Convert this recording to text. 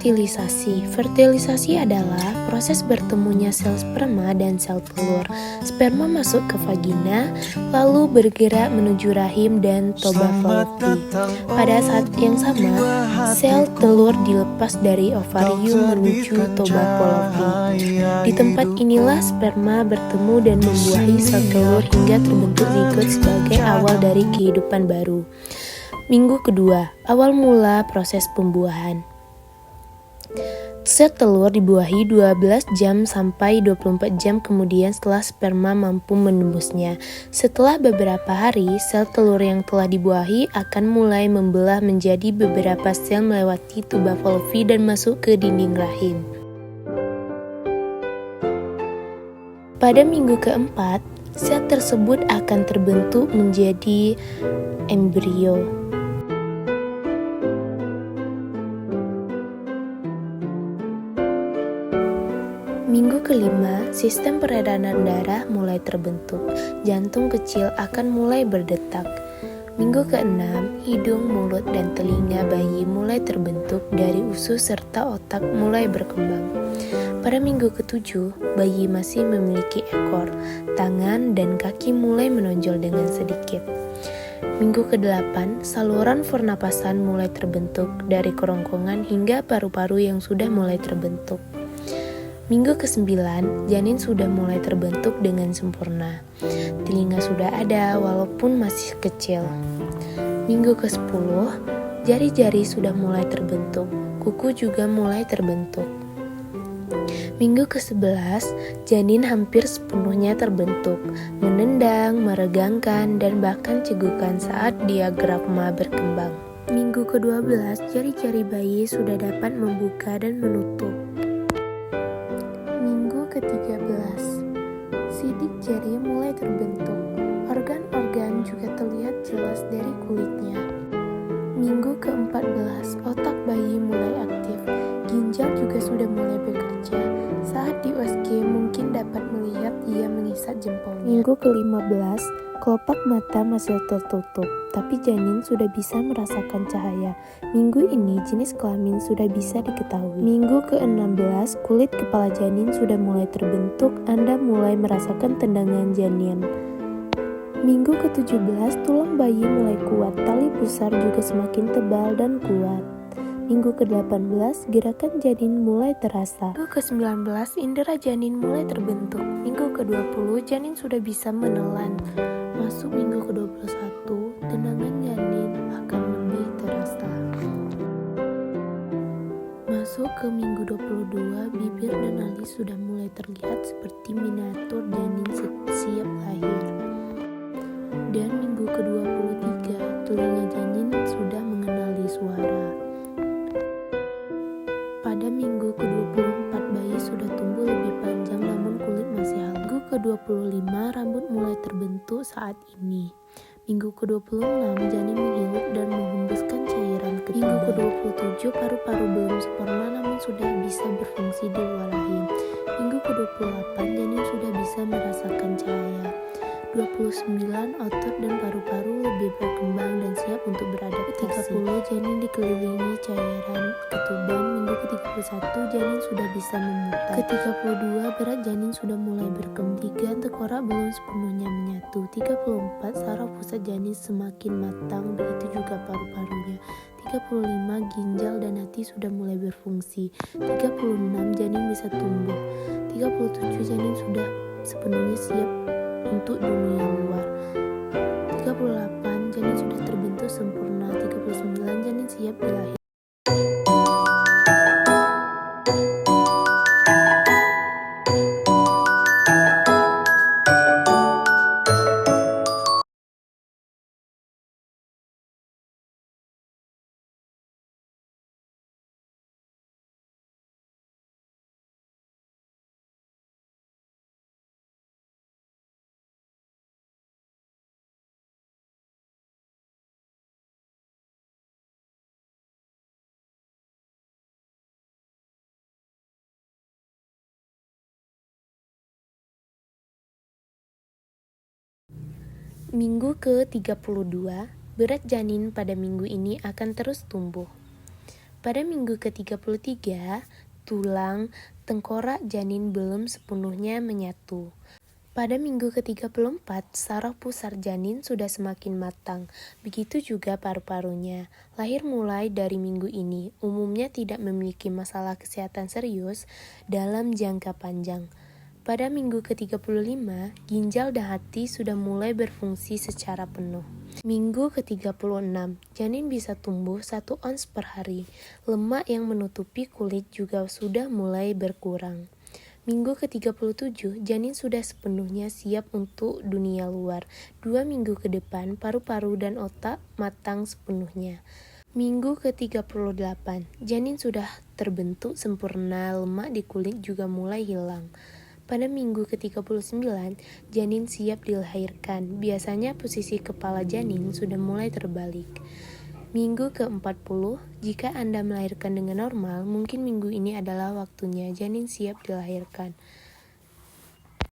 Fertilisasi. Fertilisasi adalah proses bertemunya sel sperma dan sel telur. Sperma masuk ke vagina, lalu bergerak menuju rahim dan tuba fallopi. Pada saat yang sama, sel telur dilepas dari ovarium menuju tuba fallopi. Di tempat inilah sperma bertemu dan membuahi sel telur hingga terbentuk zigot sebagai awal dari kehidupan baru. Minggu kedua, awal mula proses pembuahan. Sel telur dibuahi 12 jam sampai 24 jam kemudian setelah sperma mampu menembusnya. Setelah beberapa hari, sel telur yang telah dibuahi akan mulai membelah menjadi beberapa sel melewati tuba fallopi dan masuk ke dinding rahim. Pada minggu keempat, sel tersebut akan terbentuk menjadi embrio. Minggu kelima, sistem peredaran darah mulai terbentuk. Jantung kecil akan mulai berdetak. Minggu keenam, hidung, mulut, dan telinga bayi mulai terbentuk dari usus serta otak mulai berkembang. Pada minggu ketujuh, bayi masih memiliki ekor, tangan, dan kaki mulai menonjol dengan sedikit. Minggu ke-8, saluran pernapasan mulai terbentuk dari kerongkongan hingga paru-paru yang sudah mulai terbentuk. Minggu ke-9, janin sudah mulai terbentuk dengan sempurna. Telinga sudah ada walaupun masih kecil. Minggu ke-10, jari-jari sudah mulai terbentuk. Kuku juga mulai terbentuk. Minggu ke-11, janin hampir sepenuhnya terbentuk, menendang, meregangkan, dan bahkan cegukan saat diafragma berkembang. Minggu ke-12, jari-jari bayi sudah dapat membuka dan menutup. Minggu ke-13, sidik jari mulai terbentuk. Organ-organ juga terlihat jelas dari kulitnya. Minggu ke-14, otak bayi mulai aktif. Ginjal juga sudah mulai bekerja. Saat di USG mungkin dapat melihat ia mengisap jempolnya. Minggu ke-15, kelopak mata masih tertutup, tapi janin sudah bisa merasakan cahaya. Minggu ini jenis kelamin sudah bisa diketahui. Minggu ke-16, kulit kepala janin sudah mulai terbentuk, Anda mulai merasakan tendangan janin. Minggu ke-17, tulang bayi mulai kuat, tali pusar juga semakin tebal dan kuat. Minggu ke-18, gerakan janin mulai terasa. Minggu ke-19, indera janin mulai terbentuk. Minggu ke-20, janin sudah bisa menelan. Masuk minggu ke-21, tendangan janin akan lebih terasa. Masuk ke minggu 22, bibir dan alis sudah mulai terlihat seperti miniatur janin siap lahir. Dan minggu ke-23, telinga janin sudah mengenali suara. Pada minggu ke-24, bayi sudah tumbuh lebih panjang namun kulit masih halus. Minggu ke-25, rambut mulai terbentuk saat ini. Minggu ke-26, janin menghirup dan menghembuskan cairan ke tubuh. Minggu ke-27, paru-paru belum sempurna namun sudah bisa berfungsi di luar rahim. Minggu ke-28, janin sudah bisa merasakan cahaya. 29, otot dan paru-paru lebih berkembang dan siap untuk beradaptasi. 30, janin dikelilingi cairan ketuban. Minggu ke-31, janin sudah bisa memutar. Ke-32, berat janin sudah mulai berkembang. 3, tengkorak belum sepenuhnya menyatu. 34, saraf pusat janin semakin matang, begitu juga paru-parunya. 35, ginjal dan hati sudah mulai berfungsi. 36, janin bisa tumbuh. 37, janin sudah sepenuhnya siap untuk dunia luar. 38, janin sudah terbentuk sempurna. 39, janin siap dilahirkan. Minggu ke-32, berat janin pada minggu ini akan terus tumbuh. Pada minggu ke-33, tulang, tengkorak janin belum sepenuhnya menyatu. Pada minggu ke-34, saraf pusar janin sudah semakin matang, begitu juga paru-parunya. Lahir mulai dari minggu ini, umumnya tidak memiliki masalah kesehatan serius dalam jangka panjang. Pada minggu ke-35, ginjal dan hati sudah mulai berfungsi secara penuh. Minggu ke-36, janin bisa tumbuh 1 ons per hari. Lemak yang menutupi kulit juga sudah mulai berkurang. Minggu ke-37, janin sudah sepenuhnya siap untuk dunia luar. 2 minggu ke depan, paru-paru dan otak matang sepenuhnya. Minggu ke-38, janin sudah terbentuk sempurna, lemak di kulit juga mulai hilang. Pada minggu ke-39, janin siap dilahirkan. Biasanya posisi kepala janin sudah mulai terbalik. Minggu ke-40, jika Anda melahirkan dengan normal, mungkin minggu ini adalah waktunya janin siap dilahirkan.